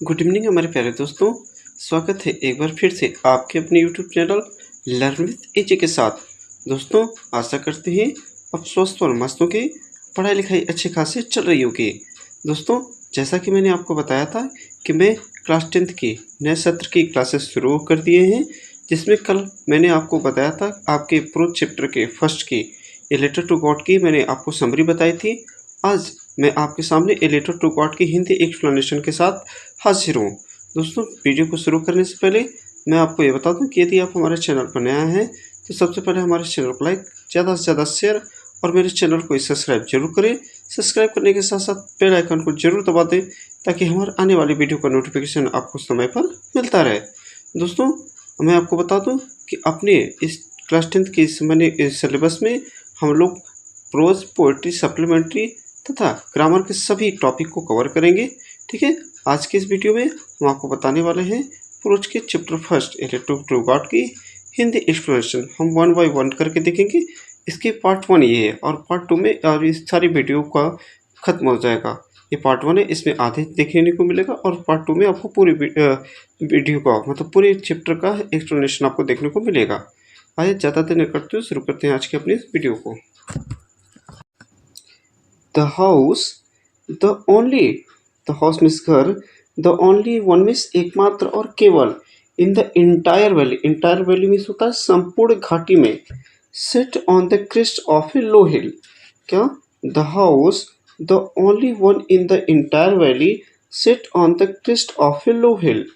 Good evening हमारे प्यारे दोस्तों। स्वागत है एक बार फिर से आपके अपने यूट्यूब चैनल लर्न विद एजी के साथ। दोस्तों आशा करते हैं आप स्वस्थ और मस्त होंगे, पढ़ाई लिखाई अच्छी खासी चल रही होगी। दोस्तों जैसा कि मैंने आपको बताया था कि मैं क्लास 10th की नए सत्र की क्लासेस शुरू कर दिए हैं, जिसमें कल मैंने आपको बताया था आपके प्रो चैप्टर के फर्स्ट की ए लेटर टू गॉड की मैंने आपको समरी बताई थी। आज मैं आपके सामने ए लेटर टू गॉड की हिंदी एक्सप्लेनेशन के साथ हाजिर हूँ। दोस्तों वीडियो को शुरू करने से पहले मैं आपको ये बता दूं कि यदि आप हमारे चैनल पर नया हैं तो सबसे पहले हमारे चैनल को लाइक, ज़्यादा से ज़्यादा शेयर और मेरे चैनल को सब्सक्राइब जरूर करें। सब्सक्राइब करने के साथ साथ बेल आइकन को जरूर दबा दें ताकि हमारे आने वाली वीडियो का नोटिफिकेशन आपको समय पर मिलता रहे। दोस्तों मैं आपको बता दूँ कि अपने इस क्लास 10th की मैंने सिलेबस में हम लोग प्रोज, पोएट्री, सप्लीमेंट्री तथा ग्रामर के सभी टॉपिक को कवर करेंगे। ठीक है, आज के इस वीडियो में हम आपको बताने वाले हैं प्रोज के chapter first a letter to God की हिंदी एक्सप्लेनेशन। हम 1 बाय 1 करके देखेंगे। इसके पार्ट 1 ये है और पार्ट 2 में और इस सारी वीडियो का खत्म हो जाएगा। ये पार्ट 1 है, इसमें आधे देखने को मिलेगा और पार्ट 2 में आपको पूरी वीडियो का मतलब पूरे चैप्टर का एक्सप्लेनेशन आपको देखने को मिलेगा। आइए ज़्यादा देर न करते हुए शुरू करते हैं आज की अपनी इस वीडियो को। The house the only the house means घर, द ओनली वन मीन्स एकमात्र और केवल, in the entire valley means होता है संपूर्ण घाटी में, set on the crest of a low hill. क्या? The house the only one in the entire valley set on the crest of a low hill.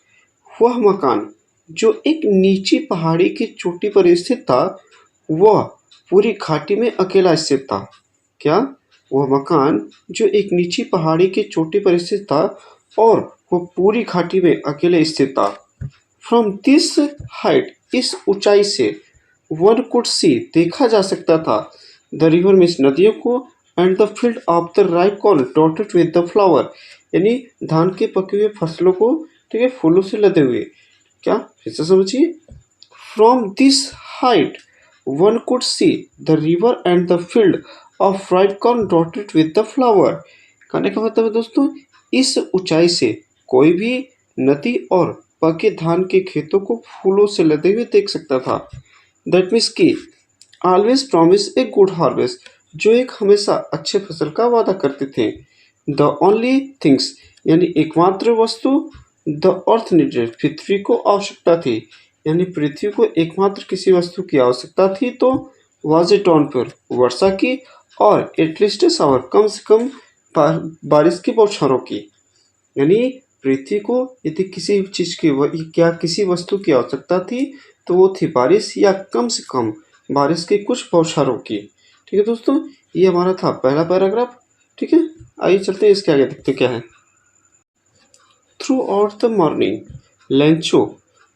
वह मकान जो एक नीची पहाड़ी की चोटी पर स्थित था, वह पूरी घाटी में अकेला स्थित था। क्या? वह मकान जो एक नीची पहाड़ी की चोटी पर स्थित था और वह पूरी घाटी में अकेले स्थित था। फ्रॉम दिस हाइट, इस ऊंचाई से, वन कुड सी, देखा जा सकता था, द रिवर मीन्स नदियों को, and the field of the right corn dotted with the flower, यानी धान के पके हुए फसलों को, ठीक है, फूलों से लदे हुए। क्या? फिर से समझिए। From this height one could see the river and the field of right corn dotted with the flower. कहने का मतलब है दोस्तों, इस ऊंचाई से कोई भी नदी और पके धान के खेतों को फूलों से लदे हुए देख सकता था। दैट मीन्स की always promise a good harvest, जो एक हमेशा अच्छे फसल का वादा करते थे। द ओनली थिंग्स, यानी एकमात्र वस्तु, द अर्थ नीडेड, पृथ्वी को आवश्यकता थी, यानी पृथ्वी को एकमात्र किसी वस्तु की आवश्यकता थी तो वाज ए डाउनपोर, वर्षा की, और एटलीस्ट शावर, कम से कम बारिश की बौछारों की। यानी पृथ्वी को यदि किसी चीज़ की क्या किसी वस्तु की आवश्यकता थी तो वो थी बारिश, या कम से कम बारिश की कुछ बौछारों की। ठीक है दोस्तों, ये हमारा था पहला पैराग्राफ। ठीक है, आइए चलते हैं इसके आगे, देखते क्या है। Through out the morning लंचो,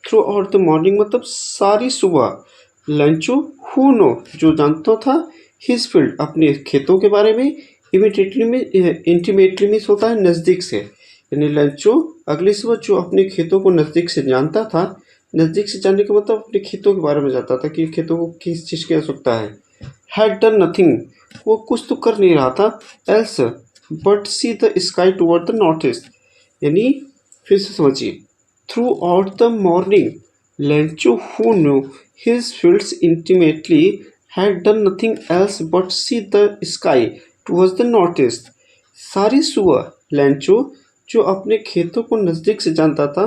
through out the morning मतलब सारी सुबह, लंचो हु नो, जो जानता था, हिज फील्ड, अपने खेतों के बारे में, इमिडिएटली में, इंटीमेटली में होता है नज़दीक से, यानी लंचो अगली सुबह जो अपने खेतों को नज़दीक से जानता था। नज़दीक से जानने का मतलब अपने खेतों के बारे में जानता था कि खेतों को किस चीज़ की आवश्यकता है। हैड डन नथिंग, वो कुछ तो कर नहीं रहा था, else but see the sky toward the north east, यानी फिर से समझिए। Through out the morning Lencho who know his fields intimately had done nothing else but see the sky towards the northeast। सारी सुबह लैंचो, जो अपने खेतों को नज़दीक से जानता था,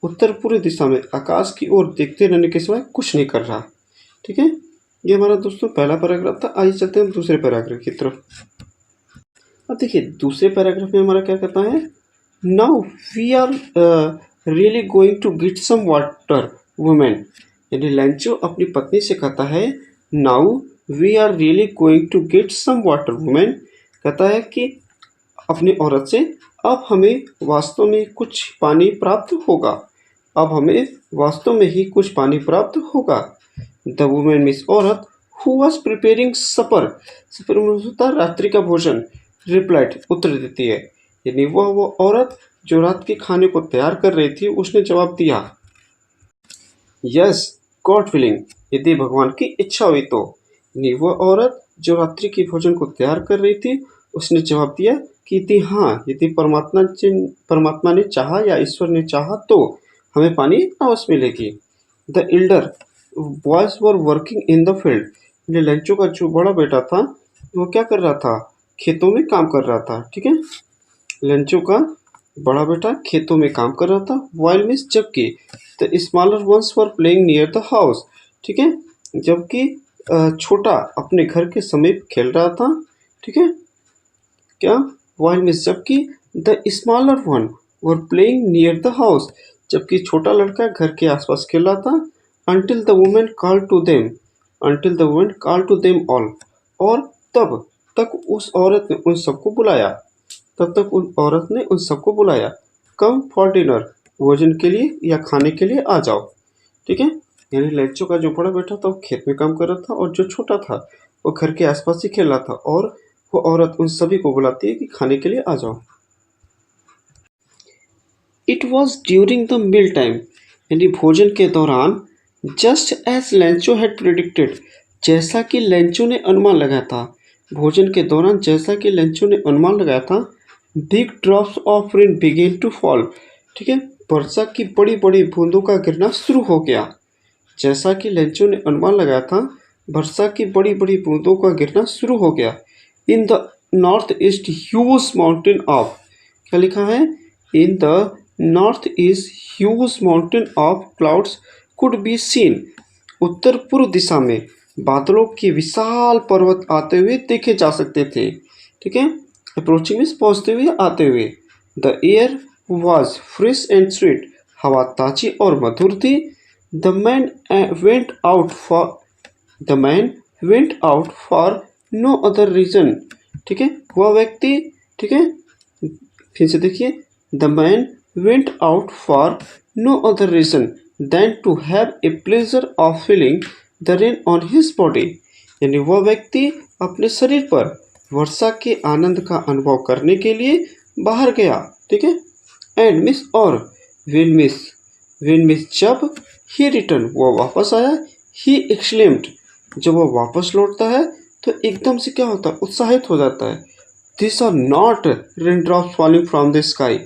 उत्तर पूर्वी दिशा में आकाश की ओर देखते रहने के सिवाय कुछ नहीं कर रहा। ठीक है, ये हमारा दोस्तों पहला पैराग्राफ था। आइए चलते हैं दूसरे पैराग्राफ की तरफ। अब देखिए दूसरे पैराग्राफ में हमारा क्या कहता है। Now we are really going to get some water women, यानी लैंचो अपनी पत्नी से कहता है, now we are really going to get some water women, कहता है कि अपनी औरत से, अब हमें वास्तव में कुछ पानी प्राप्त होगा, अब हमें वास्तव में ही कुछ पानी प्राप्त होगा। द वुमेन मीन्स औरत, हु वॉज प्रिपेयरिंग सपर, सपर होता है रात्रि का भोजन, रिप्लाइड, उत्तर देती है, यानी वो औरत जो रात के खाने को तैयार कर रही थी, उसने जवाब दिया, यस गॉड विलिंग, यदि भगवान की इच्छा हुई तो। यानी वह औरत जो रात्रि के भोजन को तैयार कर रही थी, उसने जवाब दिया, कि थी हाँ यदि परमात्मा ने चाहा या ईश्वर ने चाहा तो हमें पानी अवश्य मिलेगी। The Elder boys were working in the field. लंचो का जो बड़ा बेटा था वो क्या कर रहा था, खेतों में काम कर रहा था। ठीक है, लंचो का बड़ा बेटा खेतों में काम कर रहा था। वाइल मीन्स जबकि, the smaller ones were playing near the house. ठीक है, जबकि छोटा अपने घर के समीप खेल रहा था। ठीक है, क्या, वाइल मीन्स जबकि, the smaller one were playing near the house, जबकि छोटा लड़का घर के आसपास खेल रहा था। Until the women call to them, until the women call to them all, और तब तक उस औरत ने उन सबको बुलाया, तब तक उन औरत ने उन सबको बुलाया। कम फॉर डिनर, भोजन के लिए या खाने के लिए आ जाओ। ठीक है, यानी लंचो का जो बड़ा बेटा था वो खेत में काम कर रहा था और जो छोटा था वो घर के आसपास ही खेल रहा था, और वो औरत उन सभी को बुलाती है कि खाने के लिए आ जाओ। It was during the meal time, यानी भोजन के दौरान, just as Lencho had predicted, जैसा कि लेंचो ने अनुमान लगाया था। भोजन के दौरान जैसा कि लेंचो ने अनुमान लगाया था, big drops of rain began to fall. ठीक है, वर्षा की बड़ी बड़ी बूंदों का गिरना शुरू हो गया। जैसा कि लेंचो ने अनुमान लगाया था, वर्षा की बड़ी बड़ी बूंदों का गिरना शुरू हो गया। In the north east huge mountain of, क्या लिखा है, in the north east huge mountain of clouds could be seen, उत्तर पूर्व दिशा में बादलों के विशाल पर्वत आते हुए देखे जा सकते थे। ठीक है, अप्रोचिंग मीन्स पहुँचते हुए, आते हुए। The air was fresh and sweet, हवा ताजी और मधुर थी। The man went out for, the man went out for no other reason. ठीक है, वह व्यक्ति, ठीक है, फिर से देखिए, the man went out for no other reason than to have a pleasure of feeling the rain on his body, यानी वह व्यक्ति अपने शरीर पर वर्षा के आनंद का अनुभव करने के लिए बाहर गया। ठीक है, एंड मिस, और विन मिस, विन मिस जब, ही रिटर्न, वह वापस आया, ही एक्सक्लेम्ड, जब वह वापस लौटता है तो एकदम से क्या होता है, उत्साहित हो जाता है। This are not rain drops falling from the sky,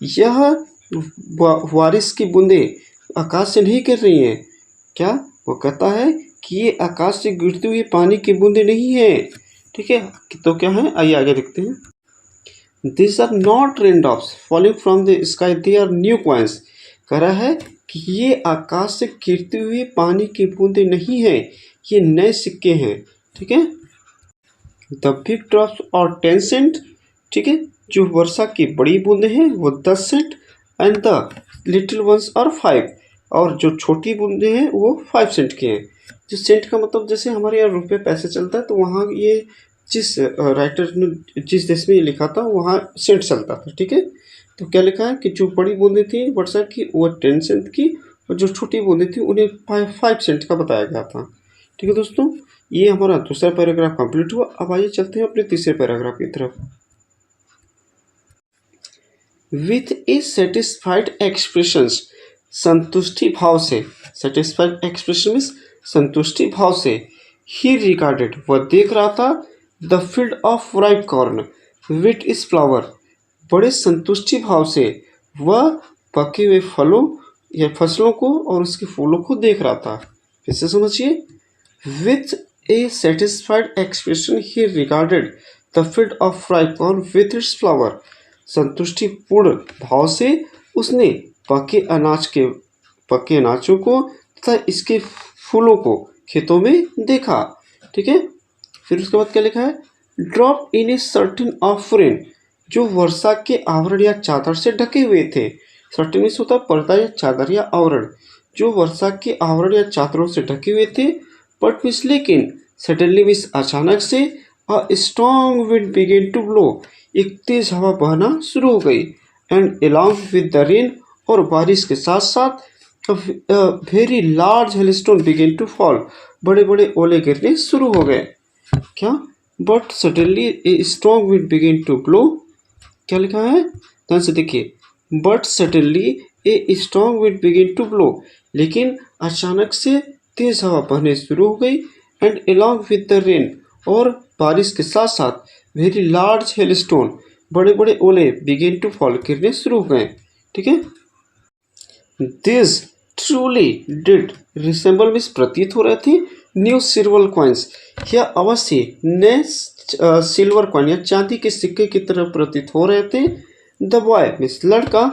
यह बारिश की बूंदें आकाश से नहीं गिर रही हैं। क्या, वो कहता है कि ये आकाश से गिरती हुई पानी की बूंदें नहीं हैं। ठीक है, तो क्या है, आइए आगे देखते हैं। This are not rain drops falling from the sky, they are new coins, कह रहा है कि ये आकाश से गिरती हुई पानी की बूंदें नहीं हैं, ये नए सिक्के हैं। ठीक है, द बिग ड्रॉप्स और 10 सेंट, ठीक है, जो वर्षा की बड़ी बूंदें हैं वो 10 cent, and the little ones are 5, और जो छोटी बूंदें हैं वो 5 सेंट की हैं। जो सेंट का मतलब जैसे हमारे यहाँ रुपये पैसे चलता है, तो वहाँ ये जिस राइटर ने जिस देश में ये लिखा था वहाँ सेंट चलता था। ठीक है, तो क्या लिखा है कि जो बड़ी बूंदें थी वर्षा की वो 10 सेंट की, और जो छोटी बूंदें थी उन्हें 5 सेंट का बताया गया था। ठीक है दोस्तों, ये हमारा दूसरा पैराग्राफ कंप्लीट हुआ। अब आइए चलते हैं अपने तीसरे पैराग्राफ की तरफ। विथ ए सेटिस्फाइड एक्सप्रेशंस, संतुष्टि भाव से, सेटिस्फाइड एक्सप्रेशन मीन्स संतुष्टि भाव से, ही रिगार्डेड, वह देख रहा था, the field of ripe corn with इस फ्लावर, बड़े संतुष्टि भाव से वह पके हुए फलों या फसलों को और उसके फूलों को देख रहा था। फिर से समझिए, with a satisfied expression he regarded the field of ripe corn with its flower, संतुष्टिपूर्ण भाव से उसने पके अनाजों को तथा इसके फूलों को खेतों में देखा। ठीक है, फिर उसके बाद क्या लिखा है, drop in a certain of rain, जो वर्षा के आवरण या चादर से ढके हुए थे। सर्टेन मीन्स होता है पर्दा या चादर या आवरण, जो वर्षा के आवरण या चादरों से ढके हुए थे। बट मिस, लेकिन, सडनली मिस अचानक से, a strong wind began to blow, एक तेज हवा बहना शुरू हो गई, and along with the rain, और बारिश के साथ साथ very large hailstone began to fall, बड़े बड़े ओले गिरने शुरू हो गए। क्या, but suddenly a strong wind began to blow, क्या लिखा है, ध्यान से देखिए, but suddenly a strong wind began to blow, लेकिन अचानक से तेज हवा बहने शुरू हो गई, and along with the rain, और बारिश के साथ साथ वेरी लार्ज हेलस्टोन, बड़े बड़े ओले बिगिन टू फॉल, गिरने शुरू हो गए। ठीक है, this truly did resemble means प्रतीत हो रहे थे न्यू सिल्वर कॉइन्स, यह अवश्य नए सिल्वर कॉइन या चांदी के सिक्के की तरह प्रतीत हो रहे थे। द बॉय मीन्स लड़का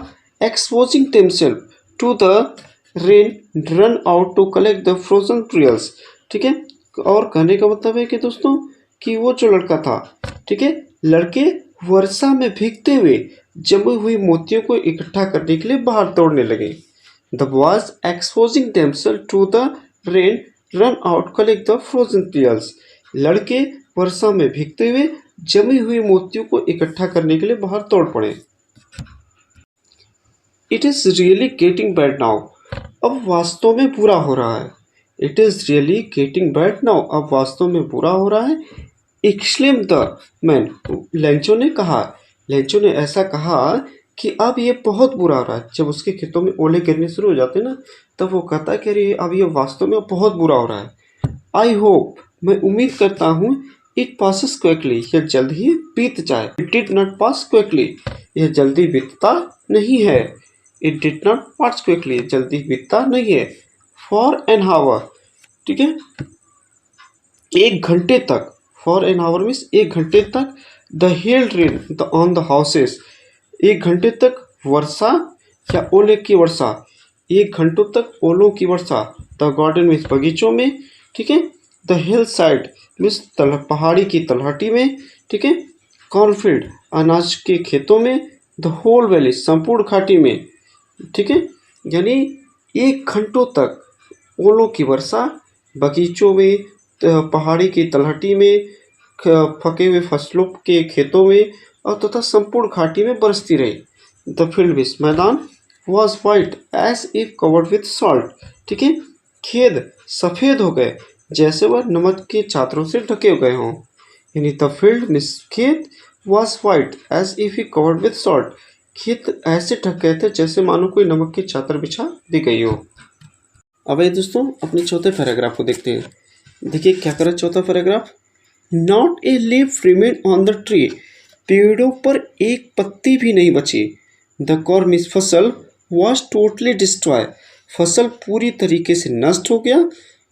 exposing himself to the rain run out to collect the frozen trials. ठीक है, और कहने का मतलब है कि दोस्तों कि वो जो लड़का था, ठीक है, लड़के वर्षा में भीगते हुए जमी हुई मोतियों को इकट्ठा करने के लिए बाहर दौड़ने लगे। The boys exposing themselves to the rain run out collect the frozen trials. लड़के वर्षा में भीगते हुए जमी हुई मोतियों को इकट्ठा करने के लिए बाहर दौड़ पड़े। It is really getting bad now, अब वास्तव में बुरा हो रहा है। It is really getting bad now, अब वास्तव में बुरा हो रहा है। एक्सक्लेम द मैन, लेंचो ने कहा, लेंचो ने ऐसा कहा कि अब ये बहुत बुरा हो रहा है। जब उसके खेतों में ओले गिरने शुरू हो जाते हैं ना, तब वो कहता है कि अरे अब ये वास्तव में बहुत बुरा हो रहा है। आई होप, मैं उम्मीद करता हूँ, इट पासिस क्विकली, यह जल्द ही बीत जाए। It did not pass quickly, यह जल्दी बीतता नहीं है। It did not pass quickly, जल्दी बीतता नहीं है। फॉर एन आवर, ठीक है, एक घंटे तक, फॉर एन आवर मीन्स एक घंटे तक, the hell rain the on the houses, एक घंटे तक वर्षा या ओले की वर्षा, एक घंटों तक ओलों की वर्षा, द गार्डन मीन्स बगीचों में, ठीक है, द हिल साइड मीन्स पहाड़ी की तलहटी में, ठीक है, कॉर्नफील्ड अनाज के खेतों में, द होल वैली संपूर्ण घाटी में। ठीक है, यानी एक घंटों तक ओलों की वर्षा बगीचों में, पहाड़ी की तलहटी में, पके हुए फसलों के खेतों में और तथा संपूर्ण घाटी में बरसती रही। द फील्ड मीन्स मैदान, was white as if covered with salt, ठीक है, खेत सफ़ेद हो गए जैसे वह नमक के चादरों से ढके गए हों। यानी द फील्ड मीन्स खेत, was white as if he covered with salt, खेत ऐसे ढक गए थे जैसे मानो कोई नमक की चादर बिछा दी गई हो। अब ये दोस्तों अपने चौथे पैराग्राफ को देखते हैं। देखिए क्या कर रहा है चौथा paragraph. Not a leaf remain on the tree, पेड़ों पर एक पत्ती भी नहीं बची। द कॉर्न मीन्स फसल, वॉज टोटली डिस्ट्रॉय, फसल पूरी तरीके से नष्ट हो गया।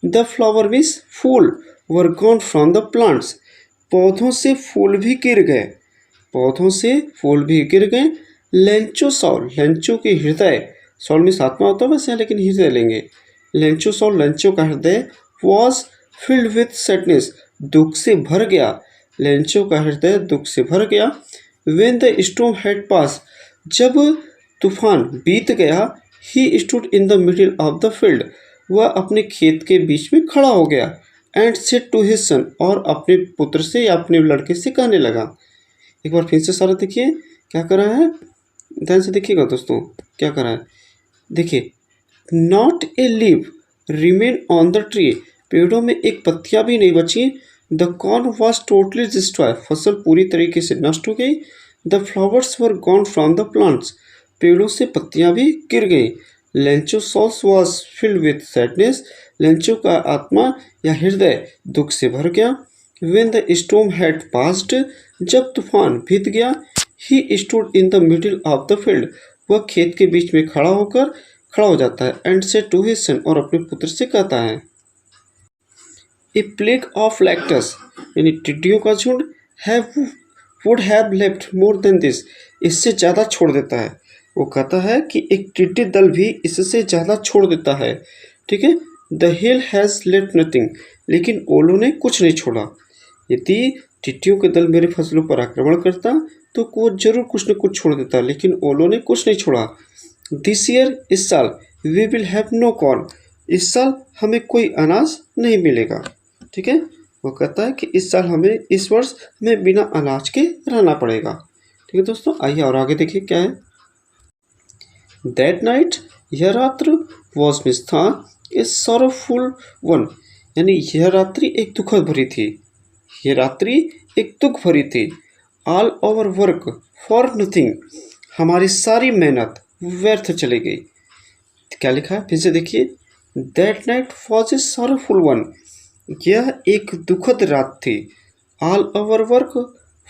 द फ्लावर मीन्स फूल, were gone from the plants, पौधों से फूल भी गिर गए, पौधों से फूल भी गिर गए। लेंचो सॉल, लेंचो के हृदय, सॉल मीन्स आत्मा होता है वैसे, लेकिन हृदय लेंगे। लेंचो सॉल, लेंचो का हृदय, वॉज फिल्ड विथ सैडनेस, दुख से भर गया। लेंचो का हृदय दुख से भर गया। When the storm had pass, जब तूफान बीत गया। He stood in the middle of the field, वह अपने खेत के बीच में खड़ा हो गया। And said to his son, और अपने पुत्र से या अपने लड़के से कहने लगा। एक बार फिर से सारा देखिए क्या कर रहा है, ध्यान से देखिएगा दोस्तों क्या कर रहा है। देखिए, not a leave remain on the tree, पेड़ों में एक पत्तियां भी नहीं बची। The corn was totally destroy, फसल पूरी तरीके से नष्ट हो गई। The flowers were gone from the plants, पेड़ों से पत्तियां भी गिर गई। Lencho souls was filled with sadness, Lencho का आत्मा या हृदय दुख से भर गया। When the storm had passed, जब तूफान बीत गया। He stood in the middle of the field, वह खेत के बीच में खड़ा हो जाता है। And said to his son, और अपने पुत्र से कहता है। ए प्लेग ऑफ लैक्टस, यानी टिड्डियों का झुंड, would have left more than this, इससे ज़्यादा छोड़ देता है। वो कहता है कि एक टिड्डी दल भी इससे ज़्यादा छोड़ देता है। ठीक है, the hill has left nothing, लेकिन ओलों ने कुछ नहीं छोड़ा। यदि टिड्डियों के दल मेरे फसलों पर आक्रमण करता तो वो जरूर कुछ न कुछ छोड़ देता, लेकिन ओलों ने कुछ नहीं छोड़ा। दिस ईयर, इस साल, we will have no corn, इस साल हमें कोई अनाज नहीं मिलेगा। ठीक है, वो कहता है कि इस साल हमें, इस वर्ष हमें बिना अनाज के रहना पड़ेगा। ठीक है दोस्तों, आइए और आगे देखिए क्या है। दैट नाइट, यह रात्र, वॉज मिस था, ए सॉरोफुल वन, यानी यह रात्रि एक दुखद भरी थी। यह रात्रि एक दुख भरी थी। All over work for nothing, हमारी सारी मेहनत व्यर्थ चली गई। क्या लिखा है फिर से देखिए। That night was a sorrowful one, यह एक दुखद रात थी। All over work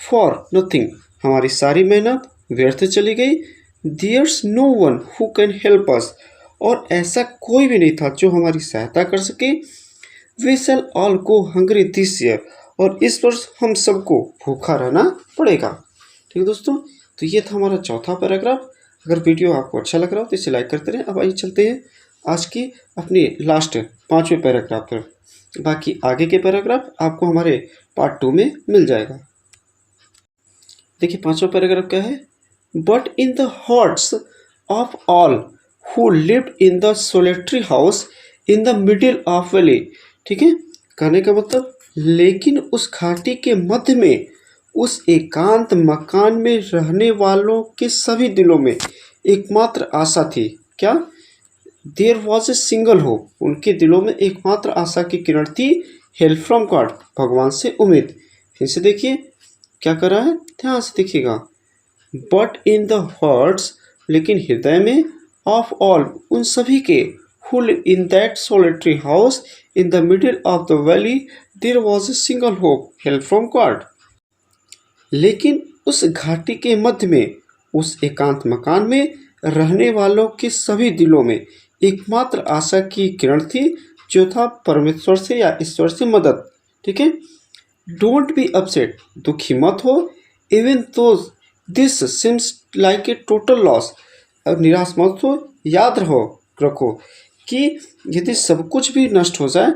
for nothing, हमारी सारी मेहनत व्यर्थ चली गई। There's no one who can help us, और ऐसा कोई भी नहीं था जो हमारी सहायता कर सके। We shall all go hungry this year, और इस वर्ष हम सबको भूखा रहना पड़ेगा। ठीक है दोस्तों, तो ये था हमारा चौथा पैराग्राफ। अगर वीडियो आपको अच्छा लग रहा हो तो इसे लाइक करते रहें। अब आइए चलते हैं आज की अपनी लास्ट 5वें पैराग्राफ पर। बाकी आगे के पैराग्राफ आपको हमारे पार्ट 2 में मिल जाएगा। देखिए 5वां पैराग्राफ क्या है। But in the hearts of all who lived in the solitary house in the middle of valley. ठीक है, कहने का मतलब लेकिन उस घाटी के मध्य में, उस एकांत मकान में रहने वालों के सभी दिलों में एकमात्र आशा थी। क्या? There was a single hope, उनके दिलों में एकमात्र आशा की किरण थी। हेल्प फ्रॉम गॉड, भगवान से उम्मीद। फिर से देखिए क्या कर रहा है, ध्यान से देखिएगा। बट इन द हार्ट्स, लेकिन हृदय में, ऑफ ऑल, उन सभी के, who live in that solitary house in the middle of the valley, there was a single hope, help from God. लेकिन उस घाटी के मध्य में, उस एकांत मकान में रहने वालों के सभी दिलों में एकमात्र आशा की किरण थी, जो था परमेश्वर से या ईश्वर से मदद। ठीक है, डोंट बी अपसेट, दुखी मत हो। इवन तो this seems like a total loss, अब निराश मत हो। याद रखो कि यदि सब कुछ भी नष्ट हो जाए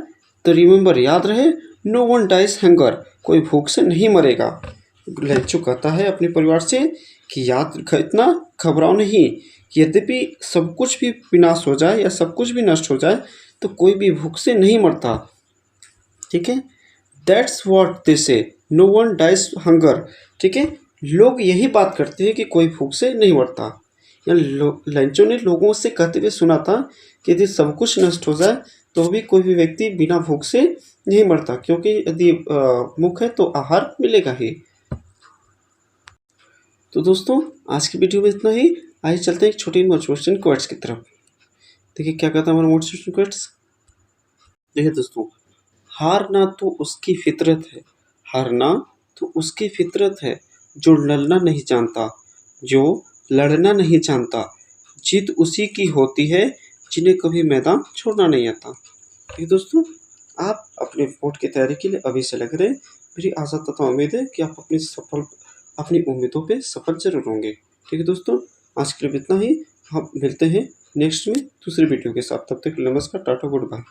तो रिमेंबर, याद रहे, नो वन डाइज हंगर, कोई भूख से नहीं मरेगा। लेंचो कहता है अपने परिवार से कि इतना घबराओ नहीं, यद्यपि सब कुछ भी विनाश हो जाए या सब कुछ भी नष्ट हो जाए तो कोई भी भूख से नहीं मरता। ठीक है, दैट्स वॉट दे से, नो वन डाइज हंगर। ठीक है, लोग यही बात करते हैं कि कोई भूख से नहीं मरता। या लेंचो ने लोगों से कहते हुए सुना था कि यदि सब कुछ नष्ट हो जाए तो भी कोई भी व्यक्ति बिना भूख से नहीं मरता, क्योंकि यदि भूख है तो आहार मिलेगा ही। तो दोस्तों आज की वीडियो में इतना ही। आइए चलते हैं एक छोटी मोटिवेशन क्वेट्स की तरफ। देखिए क्या कहता है हमारा मोटिवेशन क्वेट्स। देखिए दोस्तों, हारना तो उसकी फितरत है, हारना तो उसकी फितरत है जो लड़ना नहीं जानता, जो लड़ना नहीं जानता। जीत उसी की होती है जिन्हें कभी मैदान छोड़ना नहीं आता। ठीक दोस्तों, आप अपने बोर्ड की तैयारी के लिए अभी से लग रहे। मेरी आशा तथा उम्मीद है कि आप अपनी उम्मीदों पे सफल जरूर होंगे। ठीक है दोस्तों, आज के लिए इतना ही। हम मिलते हैं नेक्स्ट में दूसरी वीडियो के साथ। तब तक नमस्कार, टाटा, गुड बाय।